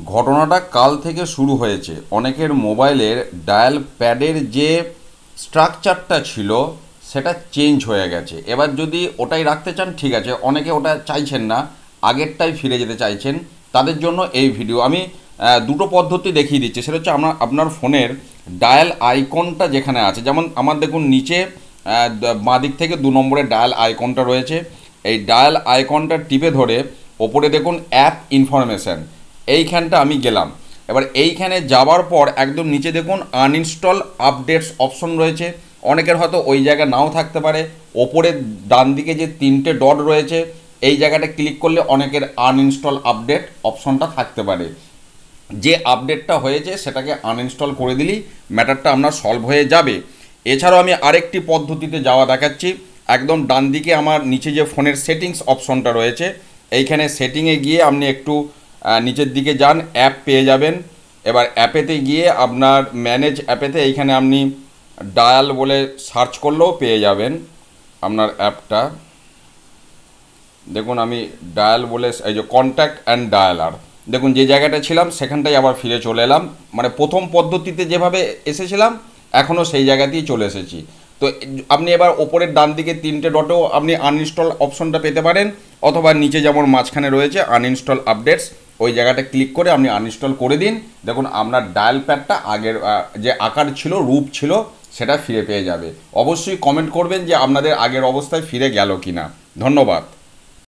ঘটনাটা কাল থেকে শুরু হয়েছে। অনেকের মোবাইলের ডায়াল প্যাডের যে স্ট্রাকচারটা ছিল সেটা চেঞ্জ হয়ে গেছে। এবার যদি ওটাই রাখতে চান ঠিক আছে, অনেকে ওটা চাইছেন না, আগেরটাই ফিরে যেতে চাইছেন, তাদের জন্য এই ভিডিও। আমি দুটো পদ্ধতি দেখিয়ে দিচ্ছি। সেটা হচ্ছে আপনার ফোনের ডায়াল আইকনটা যেখানে আছে, যেমন আমার দেখুন নিচে বাঁ দিক থেকে 2 নম্বরের ডায়াল আইকনটা রয়েছে। এই ডায়াল আইকনটা টিপে ধরে ওপরে দেখুন অ্যাপ ইনফরমেশান, এইখানটা আমি গেলাম। এবার এইখানে যাওয়ার পর একদম নিচে দেখুন আনইনস্টল আপডেটস অপশন রয়েছে। অনেকের হয়তো ওই জায়গা নাও থাকতে পারে। ওপরে ডান দিকে যে 3টে ডট রয়েছে এই জায়গাটা ক্লিক করলে অনেকের আনইনস্টল আপডেট অপশনটা থাকতে পারে। যে আপডেটটা হয়েছে সেটাকে আনইনস্টল করে দিলেই ম্যাটারটা আপনার সলভ হয়ে যাবে। এছাড়াও আমি আরেকটি পদ্ধতিতে যাওয়া দেখাচ্ছি। একদম ডান দিকে আমার নিচে যে ফোনের সেটিংস অপশনটা রয়েছে, এইখানে সেটিংয়ে গিয়ে আপনি একটু নিচের দিকে যান, অ্যাপ পেয়ে যাবেন। এবার অ্যাপেতে গিয়ে আপনার ম্যানেজ অ্যাপেতে এইখানে আপনি ডায়াল বলে সার্চ করলেও পেয়ে যাবেন আপনার অ্যাপটা। দেখুন আমি ডায়াল বলে এই যে কন্ট্যাক্ট অ্যান্ড ডায়ালার, দেখুন যে জায়গাটা ছিলাম সেখানটাই আবার ফিরে চলে এলাম। মানে প্রথম পদ্ধতিতে যেভাবে এসেছিলাম এখনও সেই জায়গাতেই চলে এসেছি। তো আপনি এবার ওপরের ডান দিকে 3টে ডটেও আপনি আনইনস্টল অপশনটা পেতে পারেন, অথবা নিচে যেমন মাঝখানে রয়েছে আনইনস্টল আপডেটস, ওই জায়গাটা ক্লিক করে আপনি আনইনস্টল করে দিন। দেখুন আপনার ডায়াল প্যাডটা আগের যে আকার ছিল, রূপ ছিল, সেটা ফিরে পেয়ে যাবে। অবশ্যই কমেন্ট করবেন যে আপনাদের আগের অবস্থায় ফিরে গেল কি না। ধন্যবাদ।